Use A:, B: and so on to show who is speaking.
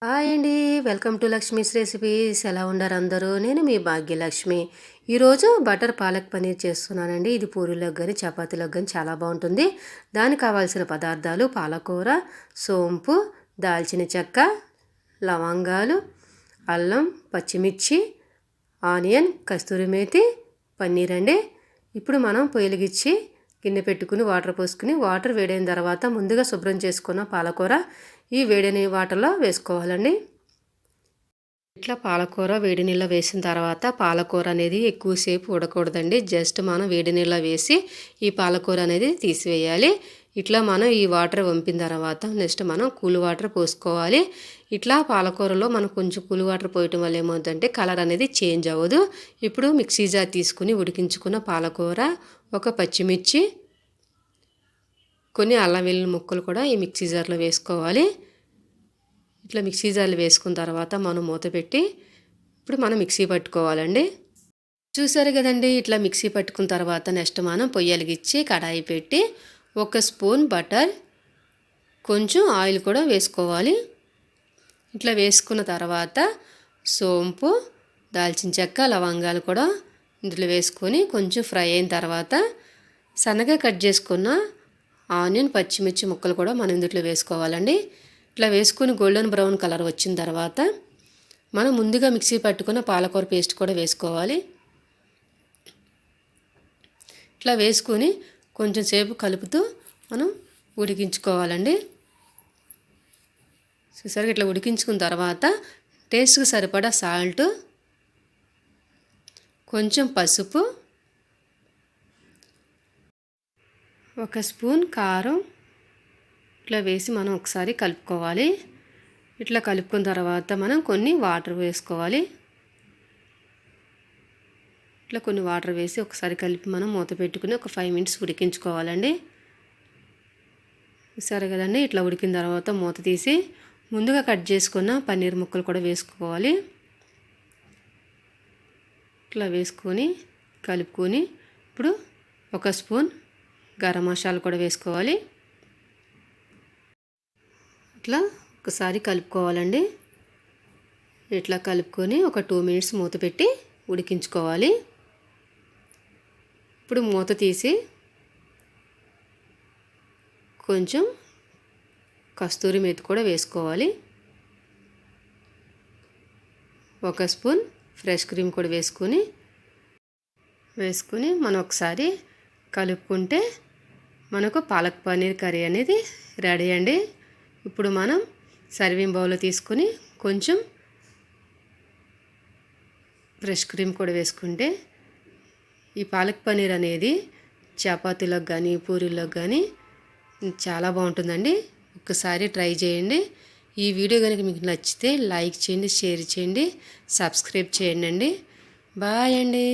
A: Hi అండి. Welcome to Lakshmi's recipes. ఎలా ఉన్నారు అందరూ? నేను మీ భాగ్యలక్ష్మి. ఈరోజు బటర్ పాలక్ పనీర్ చేస్తున్నానండి. ఇది పూరీలోకి కానీ చపాతీలోకి కానీ చాలా బాగుంటుంది. దానికి కావాల్సిన పదార్థాలు పాలకూర, సోంపు, దాల్చిన చెక్క, లవంగాలు, అల్లం, పచ్చిమిర్చి, ఆనియన్, కస్తూరి మేతి, పన్నీర్ అండి. ఇప్పుడు మనం పొయ్యిలిగిచ్చి గిన్నె పెట్టుకుని వాటర్ పోసుకుని వాటర్ వేడైన తర్వాత ముందుగా శుభ్రం చేసుకున్న పాలకూర ఈ వేడిని వాటర్లో వేసుకోవాలండి. ఇట్లా పాలకూర వేడి నీళ్ళ వేసిన తర్వాత పాలకూర అనేది ఎక్కువసేపు ఉడకూడదండి. జస్ట్ మనం వేడి నీళ్ళ వేసి ఈ పాలకూర అనేది తీసివేయాలి. ఇట్లా మనం ఈ వాటర్ వంపిన తర్వాత నెక్స్ట్ మనం కూల్ వాటర్ పోసుకోవాలి. ఇట్లా పాలకూరలో మనం కొంచెం కూల్ వాటర్ పోయటం వల్ల ఏమవుతుందంటే కలర్ అనేది చేంజ్ అవ్వదు. ఇప్పుడు మిక్సీ జార్ తీసుకుని ఉడికించుకున్న పాలకూర, ఒక పచ్చిమిర్చి, కొన్ని అల్లం వెల్లుల్లి ముక్కలు కూడా ఈ మిక్సీ జార్లో వేసుకోవాలి. ఇట్లా మిక్సీ జార్లో వేసుకున్న తర్వాత మనం మూత పెట్టి ఇప్పుడు మనం మిక్సీ పట్టుకోవాలండి. చూసారు కదండి. ఇట్లా మిక్సీ పట్టుకున్న తర్వాత నెక్స్ట్ మనం పొయ్యి వెలిగించి కడాయి పెట్టి 1 స్పూన్ బటర్, కొంచెం ఆయిల్ కూడా వేసుకోవాలి. ఇట్లా వేసుకున్న తర్వాత సోంపు, దాల్చిన చెక్క, లవంగాలు కూడా ఇందులో వేసుకొని కొంచెం ఫ్రై అయిన తర్వాత సన్నగా కట్ చేసుకున్న ఆనియన్, పచ్చిమిర్చి ముక్కలు కూడా మనం ఇందులో వేసుకోవాలండి. ఇట్లా వేసుకొని గోల్డెన్ బ్రౌన్ కలర్ వచ్చిన తర్వాత మనం ముందుగా మిక్సీ పట్టుకున్న పాలకూర పేస్ట్ కూడా వేసుకోవాలి. ఇట్లా వేసుకొని కొంచెం సేపు కలుపుతూ మనం ఉడికించుకోవాలండి. చూసారుగా ఇట్లా ఉడికించుకున్న తర్వాత టేస్ట్కి సరిపడా సాల్ట్, కొంచెం పసుపు, 1 స్పూన్ కారం ఇట్లా వేసి మనం ఒకసారి కలుపుకోవాలి. ఇట్లా కలుపుకున్న తర్వాత మనం కొన్ని వాటర్ వేసుకోవాలి. ఇట్లా కొన్ని వాటర్ వేసి ఒకసారి కలిపి మనం మూత పెట్టుకుని ఒక 5 మినిట్స్ ఉడికించుకోవాలండి. సరే కదండి. ఇట్లా ఉడికిన తర్వాత మూత తీసి ముందుగా కట్ చేసుకున్న పన్నీర్ ముక్కలు కూడా వేసుకోవాలి. ఇట్లా వేసుకొని కలుపుకొని ఇప్పుడు 1 స్పూన్ గరం మసాలా కూడా వేసుకోవాలి. ఇట్లా ఒకసారి కలుపుకోవాలండి. ఇట్లా కలుపుకొని ఒక 2 మినిట్స్ మూత పెట్టి ఉడికించుకోవాలి. ఇప్పుడు మూత తీసి కొంచెం కస్తూరి మేతి కూడా వేసుకోవాలి. 1 స్పూన్ ఫ్రెష్ క్రీమ్ కూడా వేసుకొని మనం ఒకసారి కలుపుకుంటే మనకు పాలక్ పన్నీర్ కర్రీ అనేది రెడీ అండి. ఇప్పుడు మనం సర్వింగ్ బౌల్లో తీసుకొని కొంచెం ఫ్రెష్ క్రీమ్ కూడా వేసుకుంటే ఈ పాలక్ పన్నీర్ అనేది చపాతీలోకి కానీ పూరీలోకి కానీ చాలా బాగుంటుందండి. ఒక్కసారి ట్రై చేయండి. ఈ వీడియో కనుక మీకు నచ్చితే లైక్ చేయండి, షేర్ చేయండి, సబ్స్క్రైబ్ చేయండి. బాయ్ అండి.